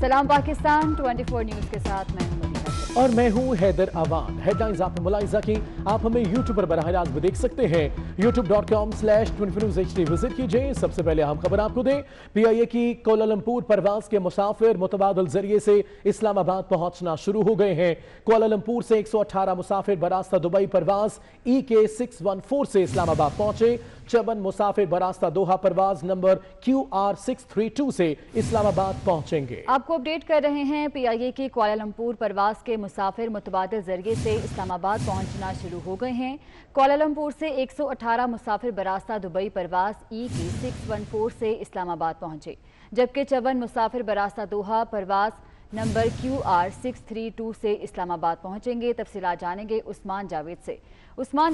सलाम पाकिस्तान 24 न्यूज़ के साथ मैं हूं मदीना और मैं हूं हैदर अवान। हेडलाइंस आपने मुलाहिजा की। आप हमें यूट्यूब पर बराह रास्त भी देख सकते हैं। youtube.com/24newshd विजिट कीजिए। सबसे पहले हम खबर आपको दें। PIA की कोलालमपुर परवाज के मुसाफिर मुतबादिल जरिए से इस्लामाबाद पहुंचना शुरू हो गए हैं। कोलालमपुर से 118 मुसाफिर बरास्ता दुबई परवाज EK 614 से इस्लामाबाद पहुंचे। 54 मुसाफिर बरास्ता दोहा परवाज नंबर QR 632 से इस्लामाबाद पहुंचेंगे। आपको अपडेट कर रहे हैं। PIA की कुआलालंपुर परवाज के मुसाफिर मुतबादिल जरिए से इस्लामाबाद पहुंचना शुरू हो गए हैं। कुआलालंपुर से 118 मुसाफिर बरास्ता दुबई परवाज EK 614 से इस्लामाबाद पहुंचे, जबकि 54 मुसाफिर बरास्ता दोहा परवाज नंबर QR 632 से इस्लामाबाद पहुंचेंगे। तफसीलात जानेंगे उस्मान जावेद से। उस्मान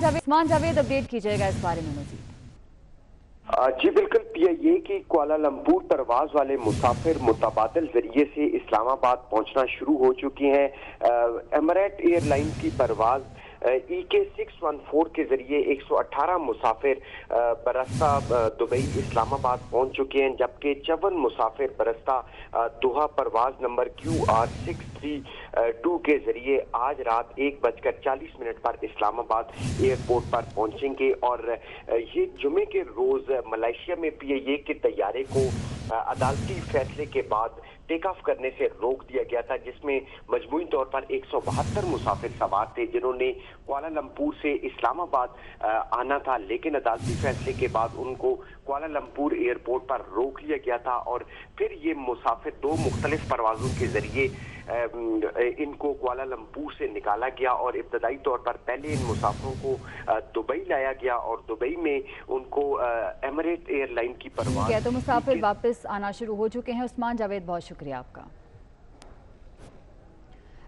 जावेद अपडेट कीजिएगा इस बारे में मजीद। जी बिल्कुल, PIA की कुआलालंपुर परवाज वाले मुसाफिर मुतबादिल जरिए से इस्लामाबाद पहुंचना शुरू हो चुकी हैं। एमरेट एयरलाइंस की परवाज EK 614 के जरिए 118 मुसाफिर बरस्ता दुबई इस्लामाबाद पहुंच चुके हैं, जबकि 54 मुसाफिर बरस्ता दोहा परवाज नंबर QR 632 के जरिए आज रात 1:40 पर इस्लामाबाद एयरपोर्ट पर पहुंचेंगे। और ये जुमे के रोज मलेशिया में PIA के तैयारे को अदालती फैसले के बाद टेक ऑफ करने से रोक दिया गया था, जिसमें मजमूई तौर पर 172 मुसाफिर सवार थे जिन्होंने कुआलालंपुर से इस्लामाबाद आना था, लेकिन अदालती फैसले के बाद उनको कुआलालंपुर एयरपोर्ट पर रोक लिया गया था। और फिर ये मुसाफिर दो मुख्तलिफ परवाजों के जरिए इनको कुआलालंपुर से निकाला गया और इब्तदाई तौर पर पहले इन मुसाफिरों को दुबई लाया गया और दुबई में उनको एमरेट एयरलाइन की परवाज। तो मुसाफिर वापस आना शुरू हो चुके हैं। उस्मान जावेद, बहुत शुक्रिया आपका।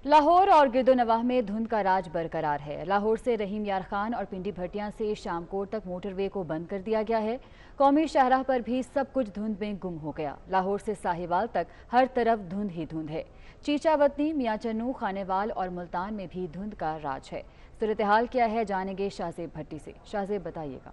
लाहौर और गिरदोनवाह में धुंध का राज बरकरार है। लाहौर से रहीम यार खान और पिंडी भटियां से शामकोट तक मोटरवे को बंद कर दिया गया है। कौमी शाहराह पर भी सब कुछ धुंध में गुम हो गया। लाहौर से साहिवाल तक हर तरफ धुंध ही धुंध है। चीचावतनी, मियां चन्नू, खानेवाल और मुल्तान में भी धुंध का राज है। सूरत हाल क्या है जानेंगे शाहजेब भट्टी से। शाहजेब, बताइएगा।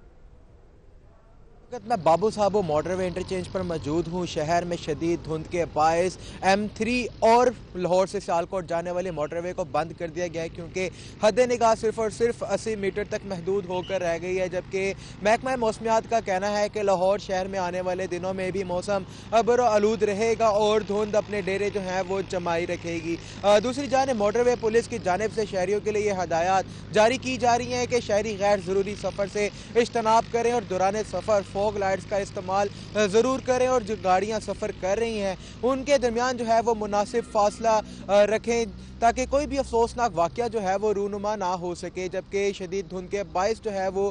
मैं बाबू साहब मोटरवे इंटरचेंज पर मौजूद हूँ। शहर में शदीद धुंध के बायस M3 और लाहौर से सियालकोट जाने वाले मोटरवे को बंद कर दिया गया है, क्योंकि हद निगाह सिर्फ और सिर्फ 80 मीटर तक महदूद होकर रह गई है। जबकि महकमा मौसमियात का कहना है कि लाहौर शहर में आने वाले दिनों में भी मौसम अबर आलूद रहेगा और धुंध अपने डेरे जो हैं वो जमाई रखेगी। दूसरी जानिब मोटरवे पुलिस की जानिब से शहरियों के लिए हदायत जारी की जा रही हैं कि शहरी गैर ज़रूरी सफ़र से इज्तनाब करें और दौरान सफ़र फॉग लाइट्स का इस्तेमाल ज़रूर करें और जो गाड़ियां सफ़र कर रही हैं उनके दरमियान जो है वो मुनासिब फासला रखें, ताकि कोई भी अफसोसनाक वाक़या जो है वो रूनुमा ना हो सके। जबकि शदीद धुंध के बायस जो है वो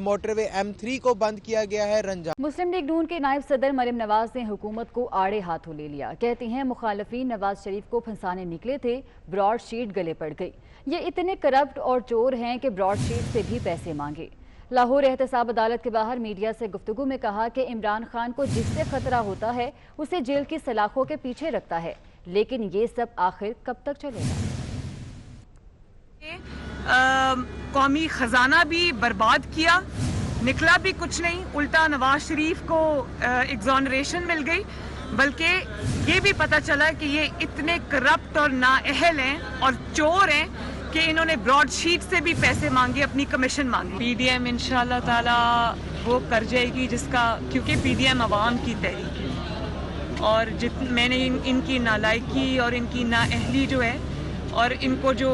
मोटरवे M3 को बंद किया गया है। रंजा मुस्लिम लीग नून के नायब सदर मरियम नवाज ने हुकूमत को आड़े हाथों ले लिया। कहती हैं मुखालफीन नवाज शरीफ को फंसाने निकले थे, ब्रॉड शीट गले पड़ गई। ये इतने करप्ट और चोर हैं कि ब्रॉड शीट से भी पैसे मांगे। लाहौर एहतसाब अदालत के बाहर मीडिया से गुफ्तगू में कहा कि इमरान खान को जिससे खतरा होता है उसे जेल की सलाखों के पीछे रखता है, लेकिन ये सब आखिर कब तक चलेगा। कौमी खजाना भी बर्बाद किया, निकला भी कुछ नहीं, उल्टा नवाज शरीफ को एग्जोनरेशन मिल गई। बल्कि ये भी पता चला कि ये इतने करप्ट और नाअहल हैं और चोर हैं कि इन्होंने ब्रॉड शीट से भी पैसे मांगे, अपनी कमीशन मांगी। PDM इंशाल्लाह ताला वो कर जाएगी जिसका, क्योंकि PDM अवाम की तहरीक है और मैंने इनकी नालायकी और इनकी नाअहली जो है और इनको जो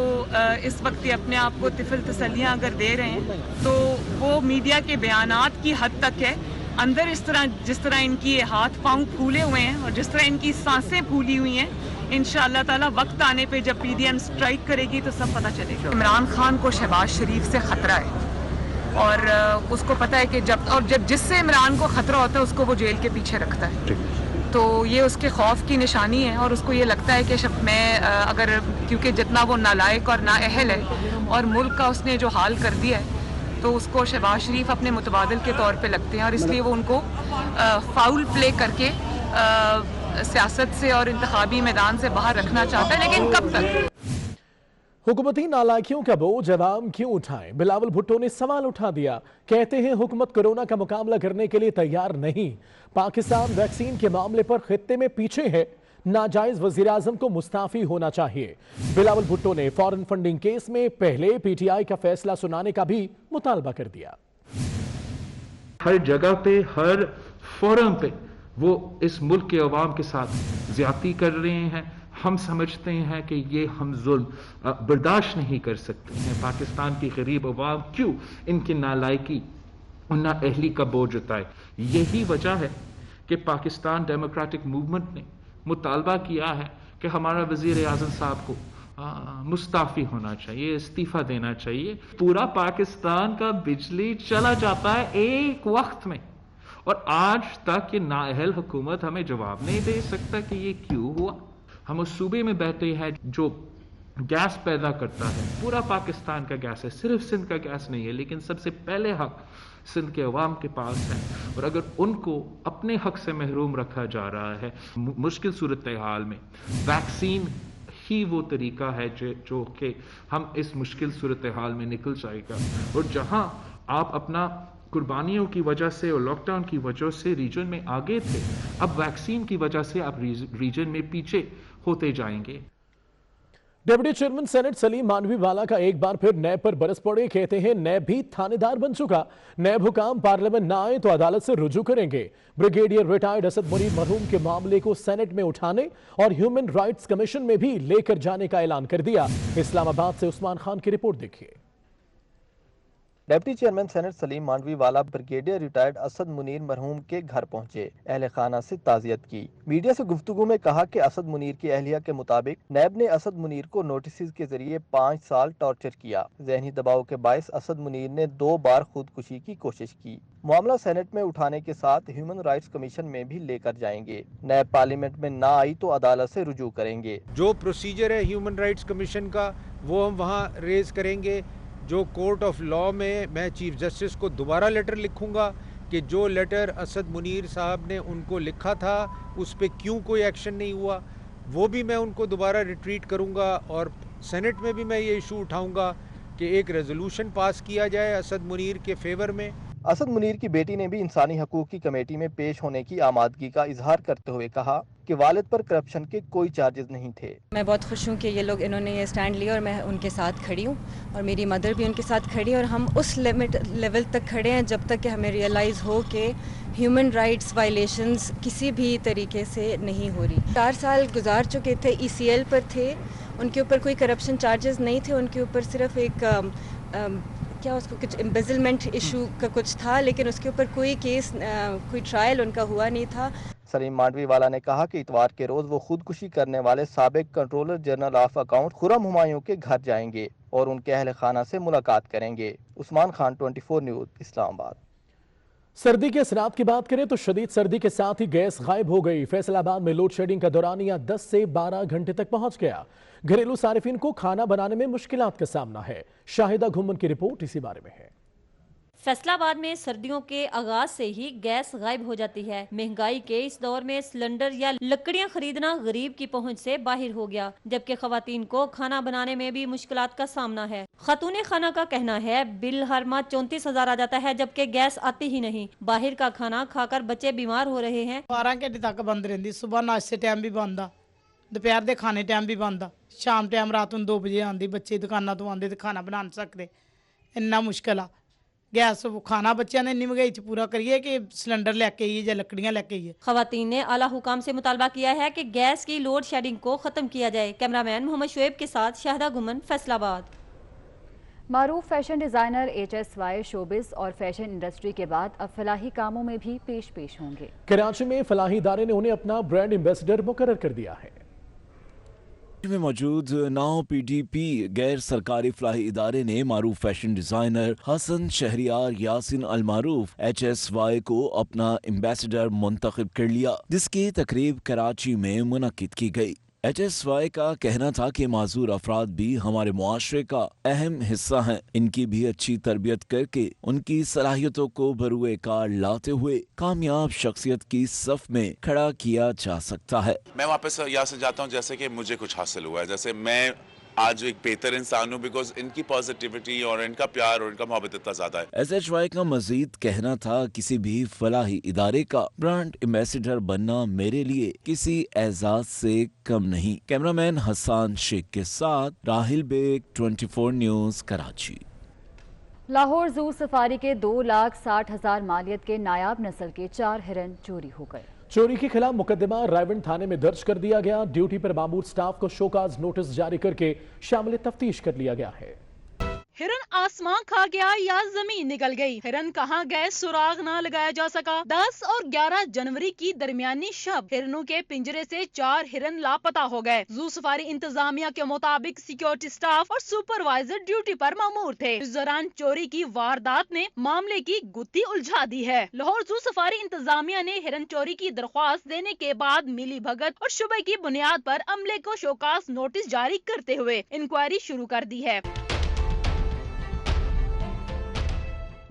इस वक्त अपने आप को तिफल तसल्लियाँ अगर दे रहे हैं तो वो मीडिया के बयानात की हद तक है। अंदर इस तरह जिस तरह इनकी हाथ पाँव फूले हुए हैं और जिस तरह इनकी सांसें फूली हुई हैं, इंशाअल्लाह ताला वक्त आने पे जब PDM स्ट्राइक करेगी तो सब पता चलेगा। इमरान खान को शहबाज शरीफ से खतरा है और उसको पता है कि जब जिससे इमरान को खतरा होता है उसको वो जेल के पीछे रखता है, तो ये उसके खौफ की निशानी है। और उसको ये लगता है कि मैं अगर, क्योंकि जितना वो नालायक और नाअहल है और मुल्क का उसने जो हाल कर दिया है, तो उसको शहबाज शरीफ अपने मुतबादिल के तौर पे लगते हैं और इसलिए वो उनको फाउल प्ले करके सियासत से और इंतखाबी मैदान से बाहर रखना चाहता है। लेकिन कब तक? हुकूमती नालायकियों का बोझ अवाम क्यों उठाएं? बिलावल भुट्टो ने सवाल उठा दिया। कहते हैं हुकूमत कोरोना का मुकाबला करने के लिए तैयार नहीं। पाकिस्तान वैक्सीन के मामले पर खित्ते में पीछे है। नाजायज वजीर आजम को मुस्ताफी होना चाहिए। बिलावल भुट्टो ने फॉरेन फंडिंग केस में पहले पीटीआई का फैसला सुनाने का भी मुतालबा कर दिया। हर जगह पे, हर फोरम पे वो इस मुल्क के अवाम के साथ ज्यादती कर रहे हैं। हम समझते हैं कि ये हम जुल्म बर्दाश्त नहीं कर सकते हैं। पाकिस्तान की गरीब अवाम क्यों इनकी नालायकी और नाअहली का बोझ उठाए। यही वजह है कि पाकिस्तान डेमोक्रेटिक मूवमेंट ने मुतालबा किया है कि हमारा वजीर आजम साहब को मुस्ताफी होना चाहिए, इस्तीफा देना चाहिए। पूरा पाकिस्तान का बिजली चला जाता है एक वक्त में, और आज तक ये नाअहल हुकूमत हमें जवाब नहीं दे सकता कि ये क्यों हुआ। हम उस सूबे में बैठे हैं जो गैस पैदा करता है, पूरा पाकिस्तान का गैस है, सिर्फ सिंध का गैस नहीं है, लेकिन सबसे पहले हक सिंध के अवाम के पास है। और अगर उनको अपने हक से महरूम रखा जा रहा है मुश्किल सूरत हाल में, वैक्सीन ही वो तरीका है जो कि हम इस मुश्किल सूरत हाल में निकल जाएगा। और जहां आप अपना कुर्बानियों की वजह से और लॉकडाउन की वजह से रीजन में आगे थे, अब वैक्सीन की वजह से आप रीजन में पीछे होते जाएंगे। Deputy chairman senate Salim Mandviwalla का एक बार फिर नैब पर बरस पड़े। कहते हैं नैब भी थानेदार बन चुका। नैब हुकाम पार्लियामेंट ना आए तो अदालत से रुजू करेंगे। ब्रिगेडियर रिटायर्ड असद मुनीर मरहूम के मामले को सेनेट में उठाने और ह्यूमन राइट्स कमीशन में भी लेकर जाने का ऐलान कर दिया। इस्लामाबाद से उस्मान खान की रिपोर्ट देखिए। Deputy chairman senate Salim Mandviwalla brigadier retired Asad Munir मरहूम के घर पहुंचे। अहले खाना से ताज़ियत की। मीडिया से गुफ्तगू में कहा कि असद मुनीर की अहलिया के मुताबिक नैब ने असद मुनीर को नोटिस के जरिए 5 साल टॉर्चर किया। जहनी दबाव के बायस असद मुनीर ने 2 बार खुदकुशी की कोशिश की। मामला सेनेट में उठाने के साथ ह्यूमन राइट्स कमीशन में भी लेकर जाएंगे। नैब पार्लियामेंट में ना आई तो अदालत से रुजू करेंगे। जो प्रोसीजर है ह्यूमन राइट्स कमीशन का वो हम वहाँ रेज करेंगे। जो कोर्ट ऑफ लॉ में मैं चीफ जस्टिस को दोबारा लेटर लिखूंगा कि जो लेटर असद मुनीर साहब ने उनको लिखा था उस पर क्यों कोई एक्शन नहीं हुआ, वो भी मैं उनको दोबारा रिट्रीट करूंगा। और सेनेट में भी मैं ये इशू उठाऊंगा कि एक रेजोल्यूशन पास किया जाए असद मुनीर के फेवर में। असद मुनीर की बेटी ने भी इंसानी हकूक की कमेटी में पेश होने की आमादगी का इजहार करते हुए कहा कि वालिद पर करप्शन के कोई चार्जेस नहीं थे। मैं बहुत खुश हूँ कि इन्होंने ये स्टैंड लिया और मैं उनके साथ खड़ी हूँ और मेरी मदर भी उनके साथ खड़ी है। और हम उस लेवल तक खड़े हैं जब तक कि हमें रियलाइज़ हो कि ह्यूमन राइट्स वायलेशंस किसी भी तरीके से नहीं हो रही। 4 साल गुजार चुके थे, ECL पर थे, उनके ऊपर कोई करप्शन चार्जेस नहीं थे। उनके ऊपर सिर्फ एक क्या उसको कुछ एम्बेजलमेंट इशू का कुछ था, लेकिन उसके ऊपर कोई केस कोई ट्रायल उनका हुआ नहीं था। सलीम मांडवीवाला ने कहा कि इतवार के रोज वो खुदकुशी करने वाले साबिक controller general of account Khurram Humayun के घर जाएंगे और उनके अहले खाना से मुलाकात करेंगे। उस्मान खान, 24 न्यूज़, इस्लामाबाद। सर्दी के असरात की बात करें तो शदीद सर्दी के साथ ही गैस गायब हो गई। फैसलाबाद में लोड शेडिंग का दौरानिया 10 से 12 घंटे तक पहुंच गया। घरेलू सारिफिन को खाना बनाने में मुश्किलात का सामना है। शाहिदा घुमन की रिपोर्ट इसी बारे में है। फैसलाबाद में सर्दियों के आगाज से ही गैस गायब हो जाती है। महंगाई के इस दौर में सिलेंडर या लकड़ियां खरीदना गरीब की पहुंच से बाहर हो गया, जबकि खवातीन को खाना बनाने में भी मुश्किलात का सामना है। खातून खाना का कहना है बिल हर माह 34,000 आ जाता है, जबकि गैस आती ही नहीं। बाहर का खाना खाकर बच्चे बीमार हो रहे हैं। 12 घंटे तक बंद रहती, सुबह नाश्ते टाइम भी बंद आ, दोपहर के खाने टाइम भी बंद आ, शाम टाइम रात ਨੂੰ 2 ਵਜੇ ਆਉਂਦੀ। ਬੱਚੇ ਦੁਕਾਨਾਂ ਤੋਂ ਆਉਂਦੇ ਤੇ ਖਾਣਾ ਬਣਾ ਨਹੀਂ ਸਕਦੇ, ਇੰਨਾ ਮੁਸ਼ਕਲ ਆ। गैस खाना बच्चों ने इन्नी महंगाई च पूरा करिए कि सिलेंडर लेके आइए या लकड़ियां लेके आइए। खवातीन ने आला हुकाम से मुतालबा किया है कि गैस की लोड शेडिंग को खत्म किया जाए। कैमरामैन मोहम्मद शुएब के साथ शाहिदा गुमन, फैसलाबाद। मारूफ फैशन डिजाइनर HSY शोबिस और फैशन इंडस्ट्री के बाद अब फलाही कामों में भी पेश होंगे। कराची में फलाही इदारे ने उन्हें अपना ब्रांड एम्बेसडर मुकर्रर कर दिया है। में मौजूद 9 PDP गैर सरकारी फलाही इदारे ने मारूफ फैशन डिजाइनर हसन शहरियार यासिन अल मारूफ HSY को अपना एम्बेसडर मुंतखब कर लिया, जिसकी तकरीब कराची में मुनक्किद की गई। HSY का कहना था कि माजूर अफराद भी हमारे मुआशरे का अहम हिस्सा हैं। इनकी भी अच्छी तरबियत करके उनकी सलाहियतों को बरूए कार लाते हुए कामयाब शख्सियत की सफ में खड़ा किया जा सकता है। मैं वापस यहाँ से जाता हूँ जैसे कि मुझे कुछ हासिल हुआ है। जैसे मैं آج ایک بہتر انسان ہوں بیکاز ان کی پازیٹیوٹی اور ان کا پیار اور ان کا محبت اتنا زیادہ ہے۔ SHY کا مزید کہنا تھا کسی بھی فلاحی ادارے کا برانڈ ایمبیسڈر بننا میرے لیے کسی اعزاز سے کم نہیں۔ کیمرہ مین حسان شیخ کے ساتھ راہل بیگ، 24 نیوز، کراچی۔ لاہور زو سفاری کے 2,60,000 مالیت کے نایاب نسل کے 4 ہرن چوری ہو گئے۔ چوری کے خلاف مقدمہ رائیونڈ تھانے میں درج کر دیا گیا۔ ڈیوٹی پر معمور سٹاف کو شوکاز نوٹس جاری کر کے شامل تفتیش کر لیا گیا ہے۔ ہرن آسمان کھا گیا یا زمین نکل گئی، ہرن کہاں گئے سراغ نہ لگایا جا سکا۔ 10 اور 11 جنوری کی درمیانی شب ہرنوں کے پنجرے سے 4 ہرن لاپتہ ہو گئے۔ زو سفاری انتظامیہ کے مطابق سیکیورٹی سٹاف اور سپروائزر ڈیوٹی پر مامور تھے۔ اس دوران چوری کی واردات نے معاملے کی گتھی الجھا دی ہے۔ لاہور زو سفاری انتظامیہ نے ہرن چوری کی درخواست دینے کے بعد ملی بھگت اور شبہ کی بنیاد پر عملے کو شوکاز نوٹس جاری کرتے ہوئے انکوائری شروع کر دی ہے۔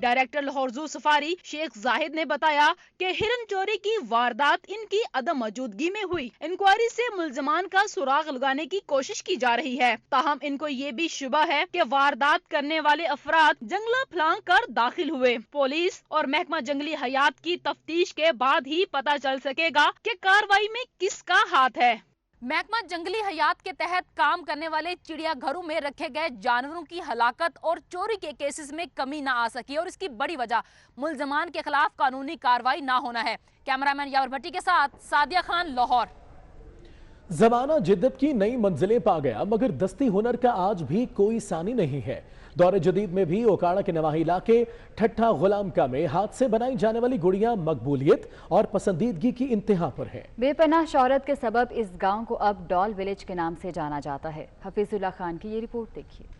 ڈائریکٹر لاہور زو سفاری شیخ زاہد نے بتایا کہ ہرن چوری کی واردات ان کی عدم موجودگی میں ہوئی۔ انکوائری سے ملزمان کا سراغ لگانے کی کوشش کی جا رہی ہے، تاہم ان کو یہ بھی شبہ ہے کہ واردات کرنے والے افراد جنگلہ پھلانگ کر داخل ہوئے۔ پولیس اور محکمہ جنگلی حیات کی تفتیش کے بعد ہی پتہ چل سکے گا کہ کارروائی میں کس کا ہاتھ ہے۔ محکمہ جنگلی حیات کے تحت کام کرنے والے چڑیا گھروں میں رکھے گئے جانوروں کی ہلاکت اور چوری کے کیسز میں کمی نہ آ سکی، اور اس کی بڑی وجہ ملزمان کے خلاف قانونی کارروائی نہ ہونا ہے۔ کیمرامین یاور بھٹی کے ساتھ سعدیہ خان، لاہور۔ زمانہ جدت کی نئی منزلیں پا گیا، مگر دستی ہنر کا آج بھی کوئی ثانی نہیں ہے۔ دور جدید میں بھی اوکاڑا کے نواحی علاقے ٹھٹھا غلام کا میں ہاتھ سے بنائی جانے والی گڑیاں مقبولیت اور پسندیدگی کی انتہا پر ہیں۔ بے پناہ شہرت کے سبب اس گاؤں کو اب ڈال ویلیج کے نام سے جانا جاتا ہے۔ حفیظ اللہ خان کی یہ رپورٹ دیکھیے۔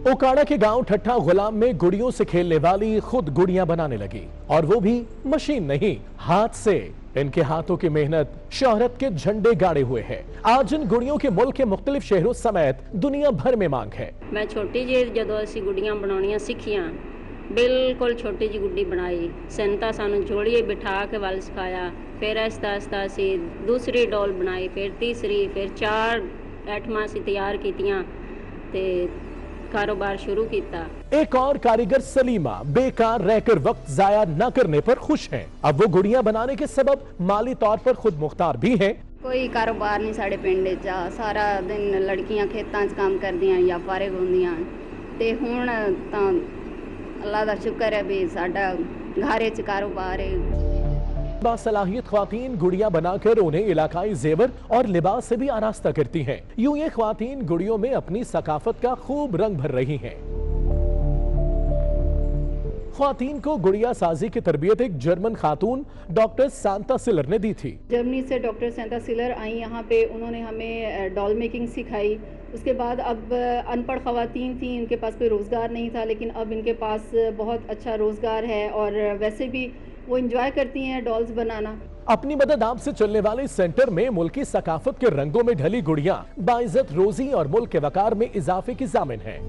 اوکاڑا کے گاؤں ٹھٹھا غلام میں گڑیوں سے کھیلنے والی خود گڑیاں بنانے لگی، اور وہ بھی مشین نہیں، ہاتھ سے۔ ان کے ہاتھوں کی محنت شہرت کے جھنڈے گاڑے ہوئے ہیں۔ آج ان گڑیوں کے ملک کے مختلف شہروں سمیت دنیا بھر میں مانگ ہے۔ میں چھوٹی جی جدو اسی گڑیاں بناونیاں سکھیاں، بالکل چھوٹی جی گڈی بنائی، سنتا سانو جوڑیے بٹھا کے ول سکھایا، پھر آہستہ آہستہ اسی دوسری ڈول بنائی، پھر تیسری، پھر 4 ایٹماں سی تیار کیتیاں تے کاروبار شروع کیتا۔ ایک اور کاریگر سلیمہ بیکار رہ کر وقت ضائع نہ کرنے پر خوش ہیں۔ اب وہ گڑیاں بنانے کے سبب مالی طور پر خود مختار بھی ہیں۔ کوئی کاروبار نہیں ساڑے پنڈ چا، سارا دن لڑکیاں کھیتاں کام کردیاں یا فارغ ہوندیاں تے ہن تاں اللہ دا شکر ہے بھی ساڈا گھارے چ کاروبار ہے۔ باصلاحیت خواتین گڑیاں بنا کر انہیں علاقائی زیور اور لباس سے بھی آراستہ کرتی ہیں۔ یوں یہ خواتین گڑیوں میں اپنی ثقافت کا خوب رنگ بھر رہی ہیں۔ خواتین کو گڑیا سازی کی تربیت ایک جرمن خاتون ڈاکٹر سانتا سلر نے دی تھی۔ جرمنی سے ڈاکٹر سانتا سلر آئیں یہاں پہ، انہوں نے ہمیں ڈال میکنگ سکھائی۔ اس کے بعد اب ان پڑھ خواتین تھیں، ان کے پاس کوئی روزگار نہیں تھا، لیکن اب ان کے پاس بہت اچھا روزگار ہے، اور ویسے بھی وہ انجوائے کرتی ہیں ڈالز بنانا۔ اپنی مدد آپ سے چلنے والے سینٹر میں ملکی ثقافت کے رنگوں میں ڈھلی گڑیاں باعزت روزی اور ملک کے وقار میں اضافے کی ضامن ہیں۔